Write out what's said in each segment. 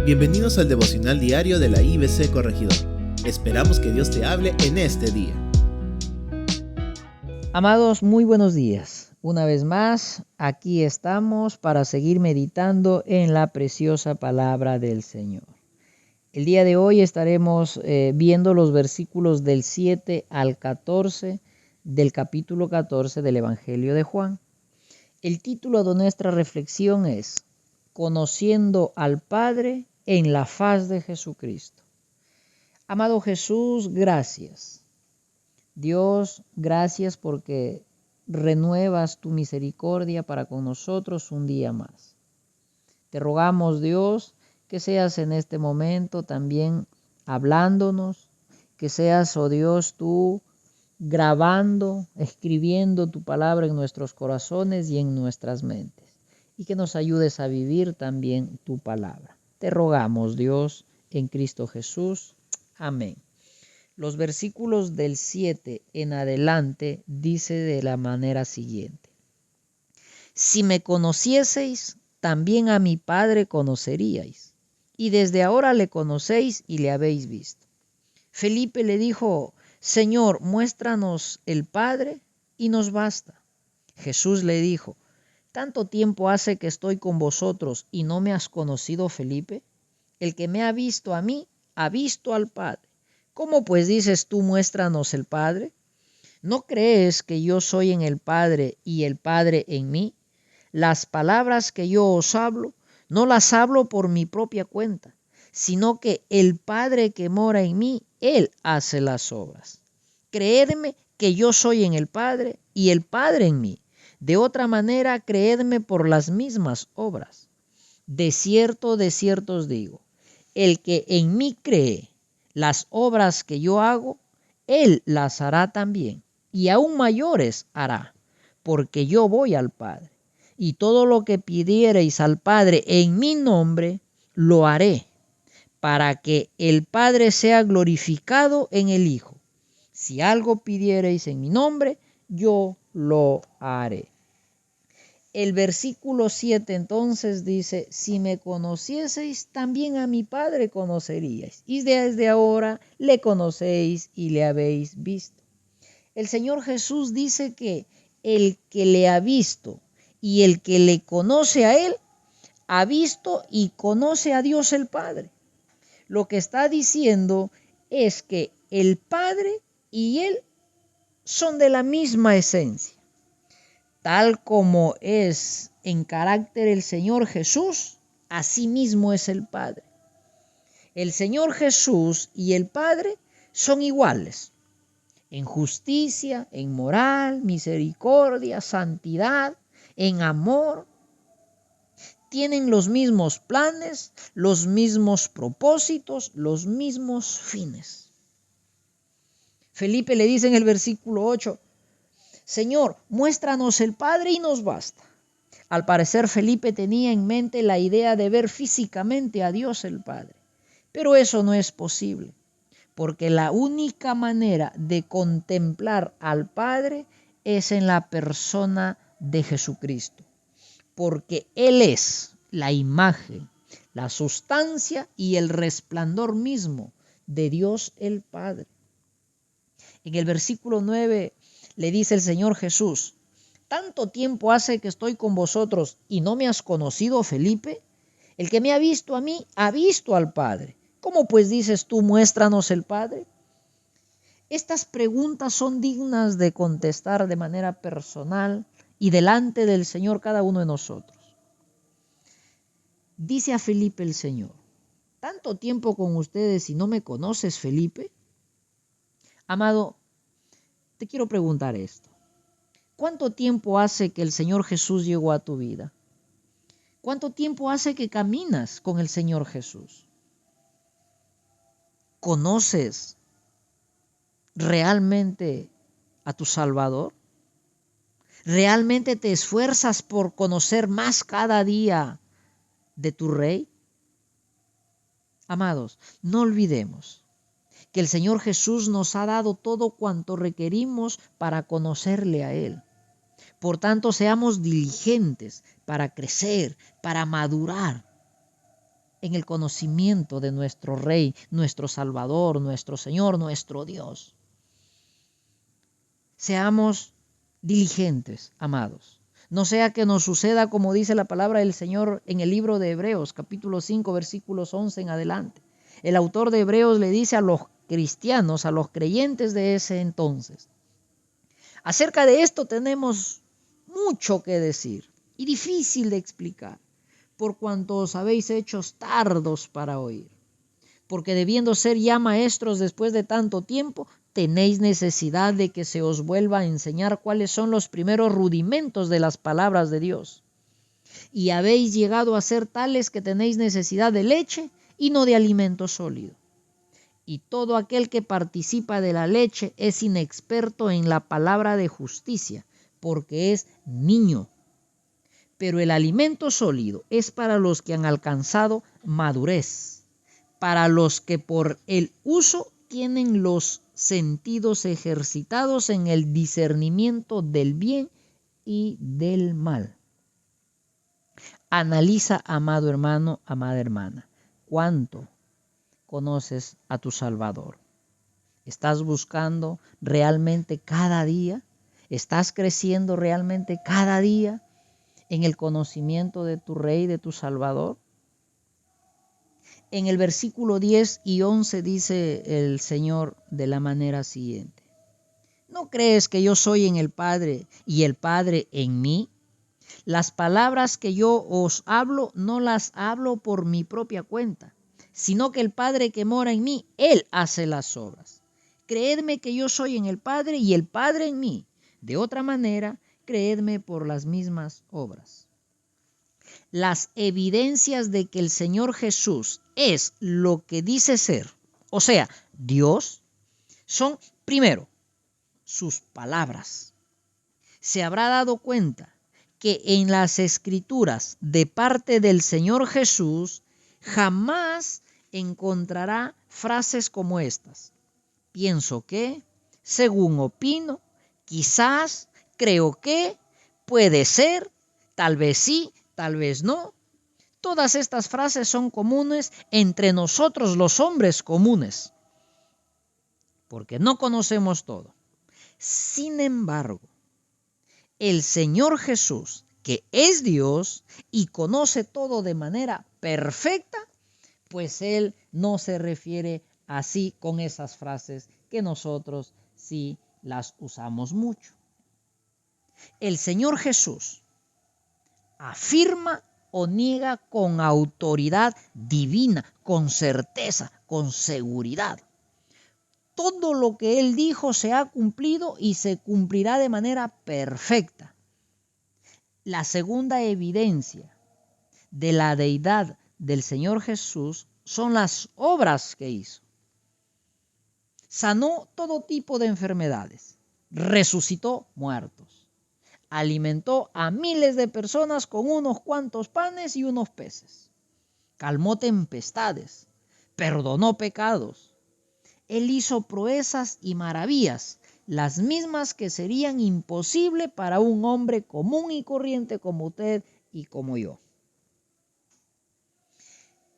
Bienvenidos al devocional diario de la IBC Corregidor. Esperamos que Dios te hable en este día. Amados, muy buenos días. Una vez más, aquí estamos para seguir meditando en la preciosa palabra del Señor. El día de hoy estaremos viendo los versículos del 7 al 14 del capítulo 14 del Evangelio de Juan. El título de nuestra reflexión es Conociendo al Padre en la faz de Jesucristo. Amado Jesús, gracias. Dios, gracias porque renuevas tu misericordia para con nosotros un día más. Te rogamos, Dios, que seas en este momento también hablándonos, que seas, oh Dios, tú grabando, escribiendo tu palabra en nuestros corazones y en nuestras mentes, y que nos ayudes a vivir también tu palabra. Te rogamos, Dios, en Cristo Jesús. Amén. Los versículos del 7 en adelante dice de la manera siguiente: Si me conocieseis, también a mi Padre conoceríais, y desde ahora le conocéis y le habéis visto. Felipe le dijo: Señor, muéstranos el Padre y nos basta. Jesús le dijo: ¿Tanto tiempo hace que estoy con vosotros y no me has conocido, Felipe? El que me ha visto a mí, ha visto al Padre. ¿Cómo pues dices tú, muéstranos el Padre? ¿No crees que yo soy en el Padre y el Padre en mí? Las palabras que yo os hablo, no las hablo por mi propia cuenta, sino que el Padre que mora en mí, Él hace las obras. Creedme que yo soy en el Padre y el Padre en mí. De otra manera, creedme por las mismas obras. De cierto os digo, el que en mí cree, las obras que yo hago, Él las hará también, y aún mayores hará, porque yo voy al Padre. Y todo lo que pidiereis al Padre en mi nombre, lo haré, para que el Padre sea glorificado en el Hijo. Si algo pidiereis en mi nombre, yo lo haré. El versículo 7 entonces dice: Si me conocieseis, también a mi Padre conoceríais, y desde ahora le conocéis y le habéis visto. El Señor Jesús dice que el que le ha visto y el que le conoce a Él, ha visto y conoce a Dios el Padre. Lo que está diciendo es que el Padre y Él son de la misma esencia. Tal como es en carácter el Señor Jesús, así mismo es el Padre. El Señor Jesús y el Padre son iguales en justicia, en moral, misericordia, santidad, en amor. Tienen los mismos planes, los mismos propósitos, los mismos fines. Felipe le dice en el versículo 8: Señor, muéstranos el Padre y nos basta. Al parecer, Felipe tenía en mente la idea de ver físicamente a Dios el Padre. Pero eso no es posible, porque la única manera de contemplar al Padre es en la persona de Jesucristo, porque Él es la imagen, la sustancia y el resplandor mismo de Dios el Padre. En el versículo 9 le dice el Señor Jesús: ¿Tanto tiempo hace que estoy con vosotros y no me has conocido, Felipe? El que me ha visto a mí, ha visto al Padre. ¿Cómo pues dices tú, muéstranos el Padre? Estas preguntas son dignas de contestar de manera personal y delante del Señor cada uno de nosotros. Dice a Felipe el Señor: ¿Tanto tiempo con ustedes y no me conoces, Felipe? Amado, te quiero preguntar esto. ¿Cuánto tiempo hace que el Señor Jesús llegó a tu vida? ¿Cuánto tiempo hace que caminas con el Señor Jesús? ¿Conoces realmente a tu Salvador? ¿Realmente te esfuerzas por conocer más cada día de tu Rey? Amados, no olvidemos que el Señor Jesús nos ha dado todo cuanto requerimos para conocerle a Él. Por tanto, seamos diligentes para crecer, para madurar. en el conocimiento de nuestro Rey, nuestro Salvador, nuestro Señor, nuestro Dios. Seamos diligentes, amados. No sea que nos suceda como dice la palabra del Señor en el libro de Hebreos, capítulo 5, versículos 11 en adelante. El autor de Hebreos le dice a los cristianos, a los creyentes de ese entonces: acerca de esto tenemos mucho que decir y difícil de explicar, por cuanto os habéis hecho tardos para oír. Porque debiendo ser ya maestros después de tanto tiempo, tenéis necesidad de que se os vuelva a enseñar cuáles son los primeros rudimentos de las palabras de Dios. Y habéis llegado a ser tales que tenéis necesidad de leche y no de alimento sólido. Y todo aquel que participa de la leche es inexperto en la palabra de justicia, porque es niño. Pero el alimento sólido es para los que han alcanzado madurez, para los que por el uso tienen los sentidos ejercitados en el discernimiento del bien y del mal. Analiza, amado hermano, amada hermana, ¿cuánto conoces a tu Salvador? ¿Estás buscando realmente cada día? ¿Estás creciendo realmente cada día en el conocimiento de tu Rey, de tu Salvador? En el versículo 10 y 11 dice el Señor de la manera siguiente: ¿no crees que yo soy en el Padre y el Padre en mí? Las palabras que yo os hablo no las hablo por mi propia cuenta, sino que el Padre que mora en mí, Él hace las obras. Creedme que yo soy en el Padre y el Padre en mí. De otra manera, creedme por las mismas obras. Las evidencias de que el Señor Jesús es lo que dice ser, o sea, Dios, son, primero, sus palabras. Se habrá dado cuenta que en las Escrituras de parte del Señor Jesús jamás encontrará frases como estas: pienso que, según opino, quizás, creo que, puede ser, tal vez sí, tal vez no. Todas estas frases son comunes entre nosotros los hombres comunes, porque no conocemos todo. Sin embargo, el Señor Jesús, que es Dios y conoce todo de manera perfecta, pues Él no se refiere así con esas frases que nosotros sí las usamos mucho. El Señor Jesús afirma o niega con autoridad divina, con certeza, con seguridad. Todo lo que Él dijo se ha cumplido y se cumplirá de manera perfecta. La segunda evidencia de la deidad del Señor Jesús son las obras que hizo. Sanó todo tipo de enfermedades, resucitó muertos, alimentó a miles de personas con unos cuantos panes y unos peces, calmó tempestades, perdonó pecados. Él hizo proezas y maravillas, las mismas que serían imposibles para un hombre común y corriente como usted y como yo.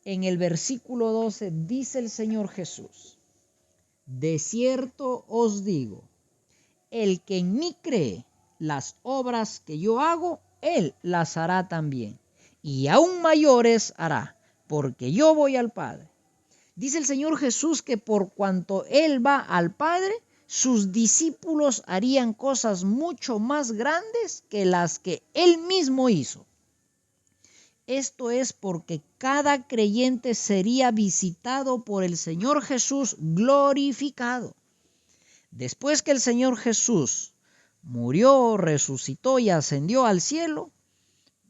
En el versículo 12 dice el Señor Jesús: de cierto os digo, el que en mí cree, las obras que yo hago, él las hará también, y aún mayores hará, porque yo voy al Padre. Dice el Señor Jesús que por cuanto Él va al Padre, sus discípulos harían cosas mucho más grandes que las que Él mismo hizo. Esto es porque cada creyente sería visitado por el Señor Jesús glorificado. Después que el Señor Jesús murió, resucitó y ascendió al cielo,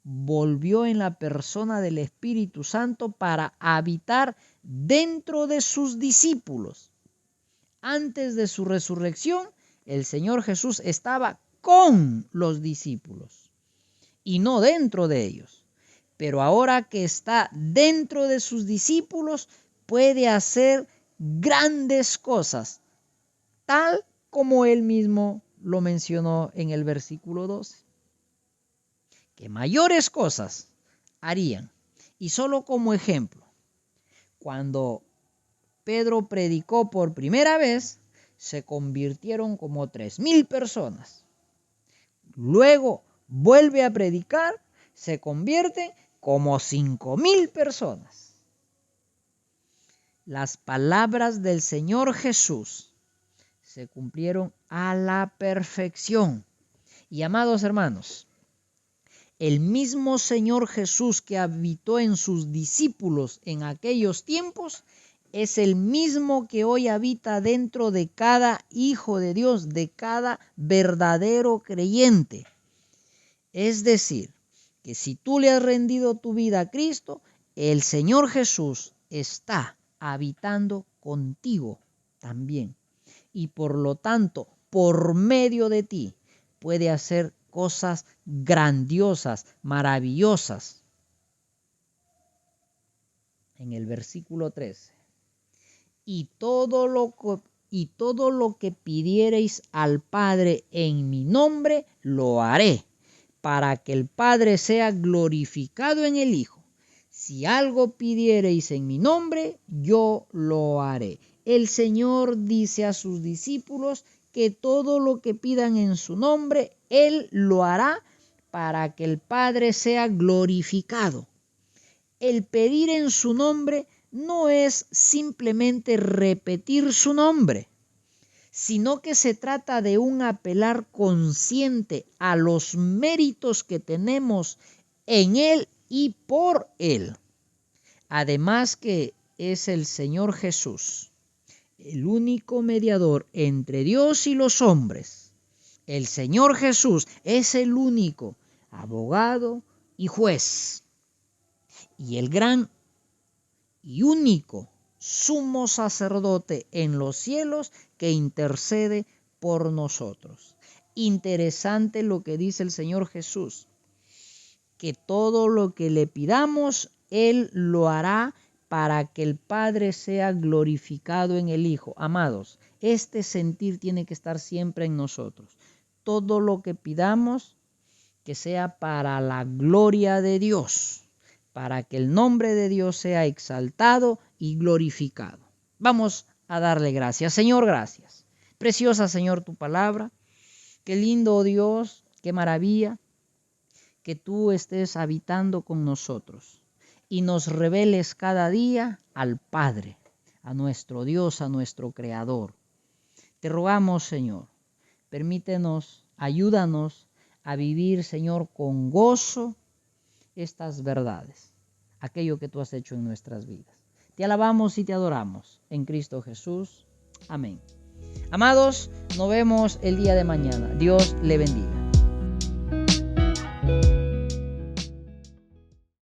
volvió en la persona del Espíritu Santo para habitar dentro de sus discípulos. Antes de su resurrección, el Señor Jesús estaba con los discípulos y no dentro de ellos. Pero ahora que está dentro de sus discípulos, puede hacer grandes cosas, tal como Él mismo lo mencionó en el versículo 12. Que mayores cosas harían. Y solo como ejemplo, Cuando Pedro predicó por primera vez, se convirtieron como 3,000 personas. Luego vuelve a predicar, se convierten como 5,000 personas. Las palabras del Señor Jesús se cumplieron a la perfección. Y amados hermanos, el mismo Señor Jesús que habitó en sus discípulos en aquellos tiempos es el mismo que hoy habita dentro de cada hijo de Dios, de cada verdadero creyente. Es decir, que si tú le has rendido tu vida a Cristo, el Señor Jesús está habitando contigo también. Y por lo tanto, por medio de ti, puede hacer cosas grandiosas, maravillosas. En el versículo 13. Y todo lo que pidiereis al Padre en mi nombre, lo haré, para que el Padre sea glorificado en el Hijo. Si algo pidiereis en mi nombre, yo lo haré. El Señor dice a sus discípulos que todo lo que pidan en su nombre, Él lo hará para que el Padre sea glorificado. El pedir en su nombre no es simplemente repetir su nombre, sino que se trata de un apelar consciente a los méritos que tenemos en Él y por Él. Además que es el Señor Jesús, el único mediador entre Dios y los hombres. El Señor Jesús es el único abogado y juez, y el gran y único sumo sacerdote en los cielos que intercede por nosotros. Interesante lo que dice el Señor Jesús, que todo lo que le pidamos, Él lo hará para que el Padre sea glorificado en el Hijo. Amados, este sentir tiene que estar siempre en nosotros. Todo lo que pidamos, que sea para la gloria de Dios, para que el nombre de Dios sea exaltado y glorificado. Vamos a darle gracias. Señor, gracias. Preciosa, Señor, tu palabra. Qué lindo, Dios, qué maravilla que tú estés habitando con nosotros y nos reveles cada día al Padre, a nuestro Dios, a nuestro Creador. Te rogamos, Señor, permítenos, ayúdanos a vivir, Señor, con gozo estas verdades, aquello que tú has hecho en nuestras vidas. Te alabamos y te adoramos en Cristo Jesús. Amén. Amados, nos vemos el día de mañana. Dios le bendiga.